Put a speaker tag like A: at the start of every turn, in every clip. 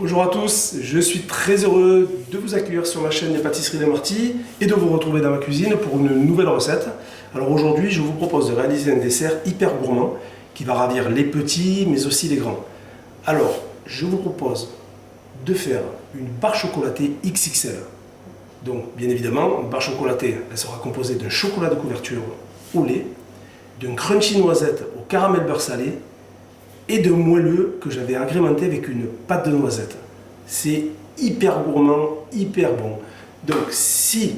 A: Bonjour à tous, je suis très heureux de vous accueillir sur ma chaîne des Pâtisseries Les Marty et de vous retrouver dans ma cuisine pour une nouvelle recette. Alors aujourd'hui, je vous propose de réaliser un dessert hyper gourmand qui va ravir les petits mais aussi les grands. Alors, je vous propose de faire une barre chocolatée XXL. Donc, bien évidemment, une barre chocolatée, elle sera composée d'un chocolat de couverture au lait, d'un crunchy noisette au caramel beurre salé et de moelleux que j'avais agrémenté avec une pâte de noisette. C'est hyper gourmand, hyper bon. Donc si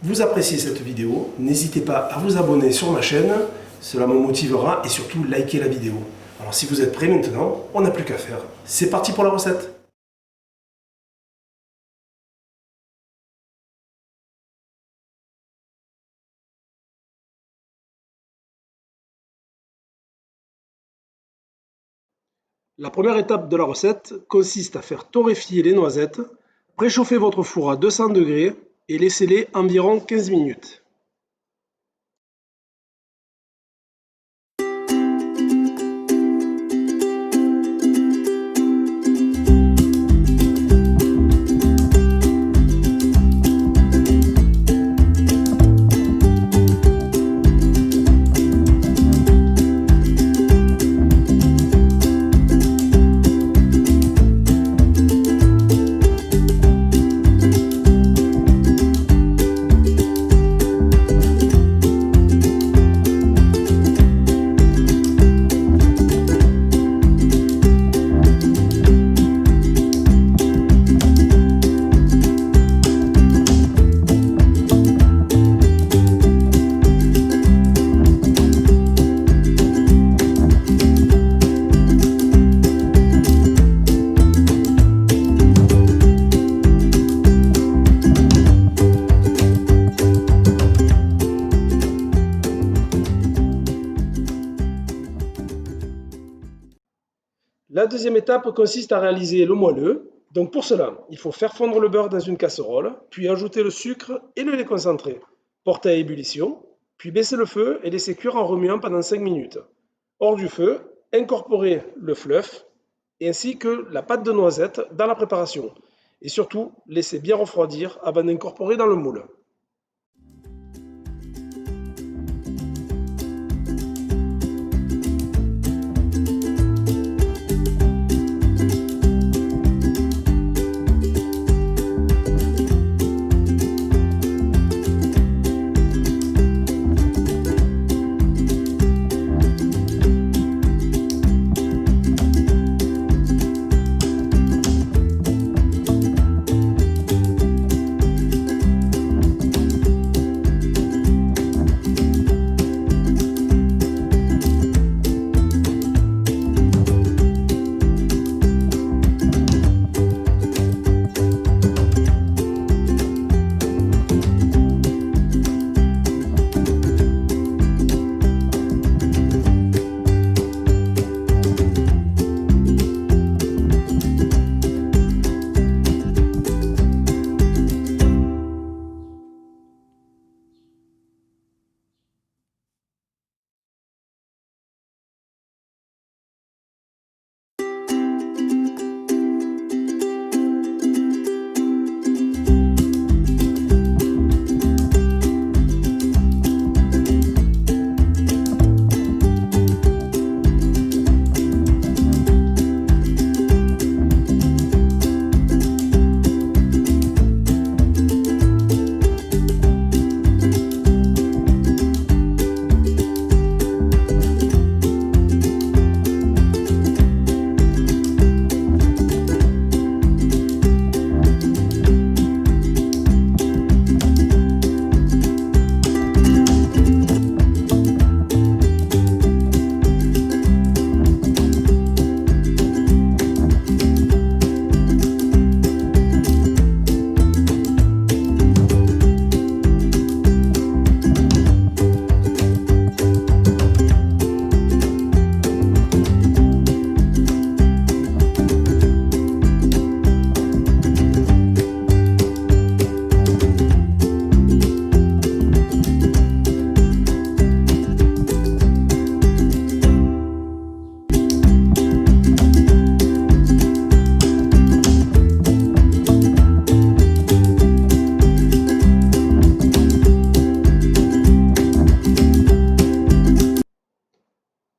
A: vous appréciez cette vidéo, n'hésitez pas à vous abonner sur ma chaîne, cela me motivera et surtout likez la vidéo. Alors si vous êtes prêts maintenant, on n'a plus qu'à faire. C'est parti pour la recette. La première étape de la recette consiste à faire torréfier les noisettes, préchauffez votre four à 200 degrés et laissez-les environ 15 minutes. La deuxième étape consiste à réaliser le moelleux. Donc pour cela, il faut faire fondre le beurre dans une casserole, puis ajouter le sucre et le lait concentré. Porter à ébullition, puis baisser le feu et laisser cuire en remuant pendant 5 minutes. Hors du feu, incorporer le fluff ainsi que la pâte de noisette dans la préparation. Et surtout, laisser bien refroidir avant d'incorporer dans le moule.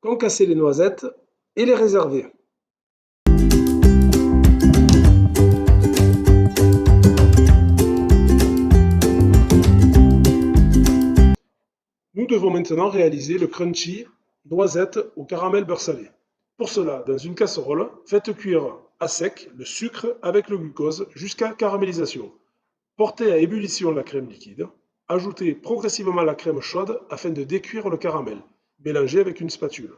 A: concasser les noisettes et les réserver. Nous devons maintenant réaliser le crunchy noisette au caramel beurre salé. Pour cela, dans une casserole, faites cuire à sec le sucre avec le glucose jusqu'à caramélisation. Portez à ébullition la crème liquide. Ajoutez progressivement la crème chaude afin de décuire le caramel. Mélangez avec une spatule.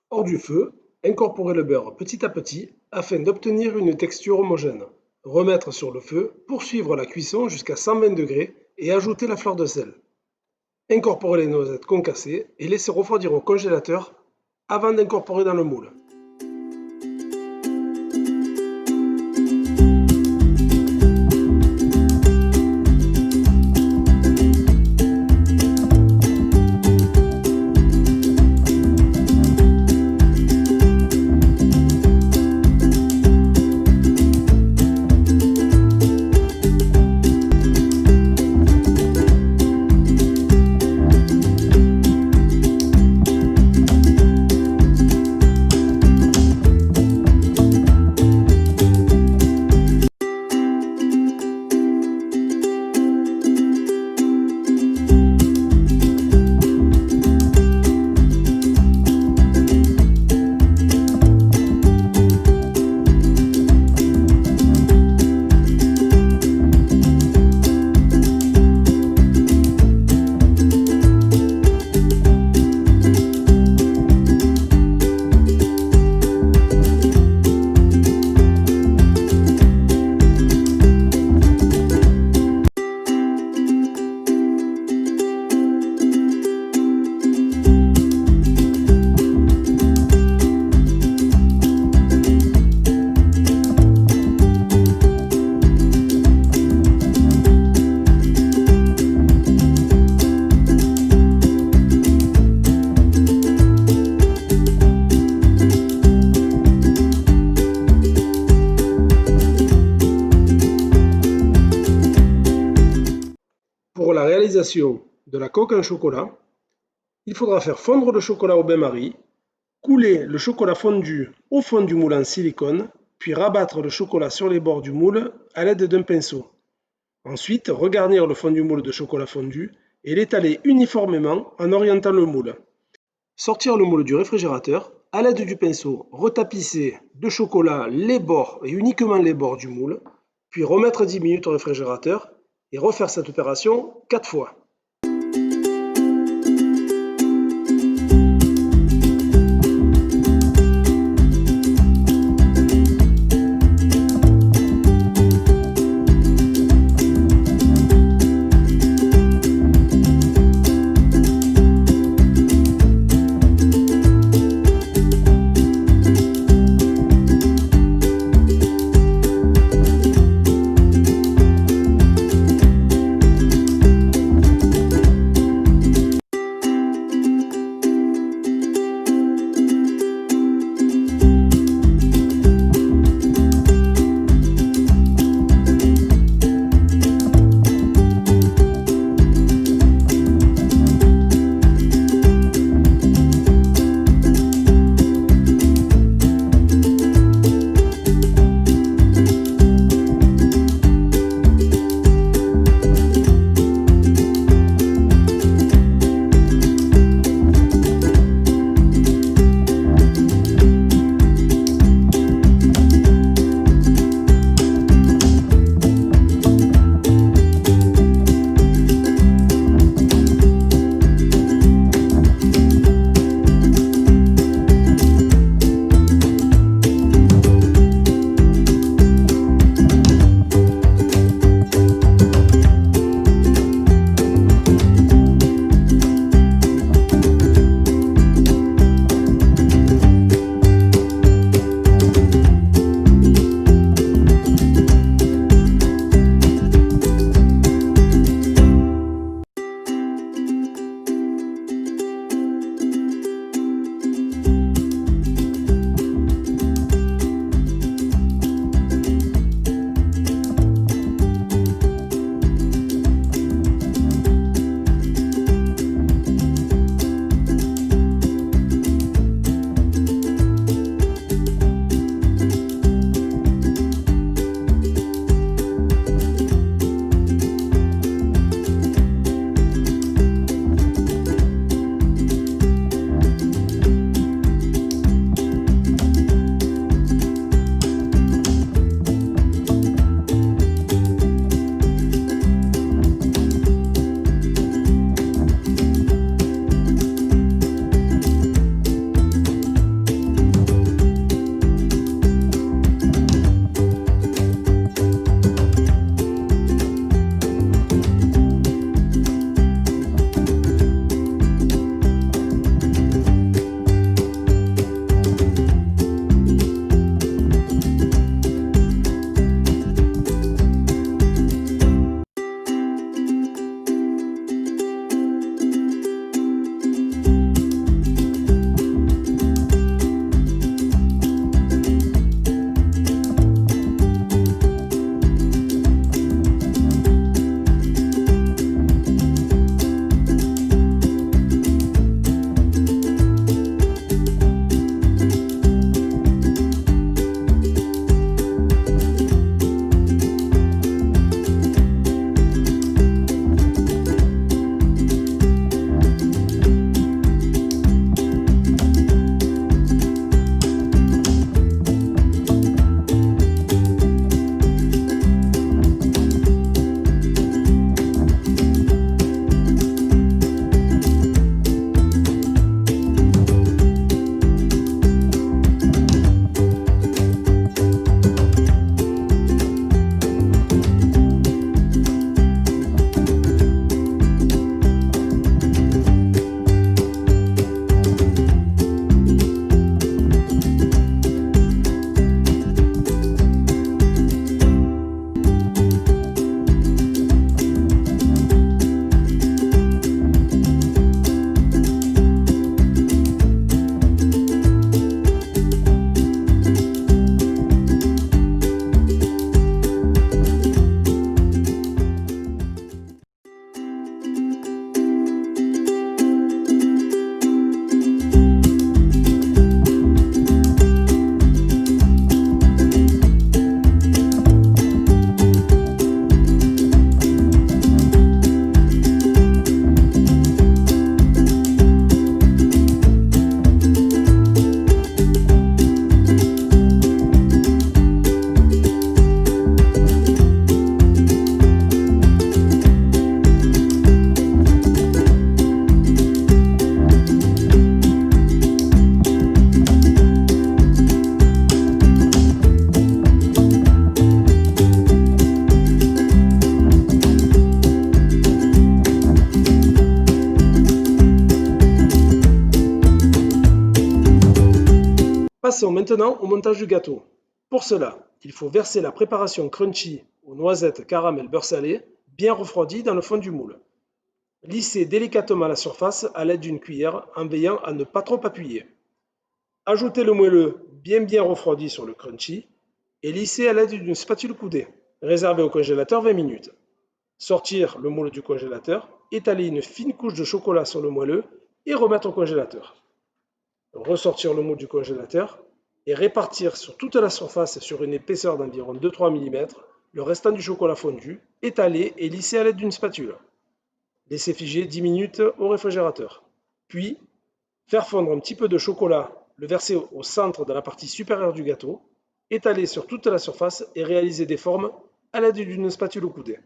A: Hors du feu, incorporez le beurre petit à petit afin d'obtenir une texture homogène. Remettre sur le feu, poursuivre la cuisson jusqu'à 120 degrés et ajouter la fleur de sel. Incorporez les noisettes concassées et laissez refroidir au congélateur avant d'incorporer dans le moule. Pour la réalisation de la coque en chocolat, il faudra faire fondre le chocolat au bain-marie, couler le chocolat fondu au fond du moule en silicone, puis rabattre le chocolat sur les bords du moule à l'aide d'un pinceau. Ensuite, regarnir le fond du moule de chocolat fondu et l'étaler uniformément en orientant le moule. Sortir le moule du réfrigérateur, à l'aide du pinceau, retapisser de chocolat les bords et uniquement les bords du moule, puis remettre 10 minutes au réfrigérateur et refaire cette opération 4 fois. Passons maintenant au montage du gâteau. Pour cela, il faut verser la préparation crunchy aux noisettes, caramel, beurre salé, bien refroidi dans le fond du moule. Lissez délicatement la surface à l'aide d'une cuillère en veillant à ne pas trop appuyer. Ajoutez le moelleux bien refroidi sur le crunchy et lissez à l'aide d'une spatule coudée. Réservez au congélateur 20 minutes. Sortir le moule du congélateur, étaler une fine couche de chocolat sur le moelleux et remettre au congélateur. Ressortir le moule du congélateur et répartir sur toute la surface sur une épaisseur d'environ 2-3 mm le restant du chocolat fondu, étaler et lisser à l'aide d'une spatule. Laissez figer 10 minutes au réfrigérateur. Puis, faire fondre un petit peu de chocolat, le verser au centre de la partie supérieure du gâteau, étaler sur toute la surface et réaliser des formes à l'aide d'une spatule coudée.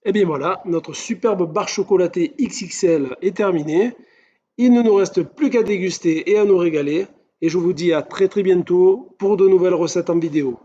A: Et bien voilà, notre superbe barre chocolatée XXL est terminée. Il ne nous reste plus qu'à déguster et à nous régaler. Et je vous dis à très bientôt pour de nouvelles recettes en vidéo.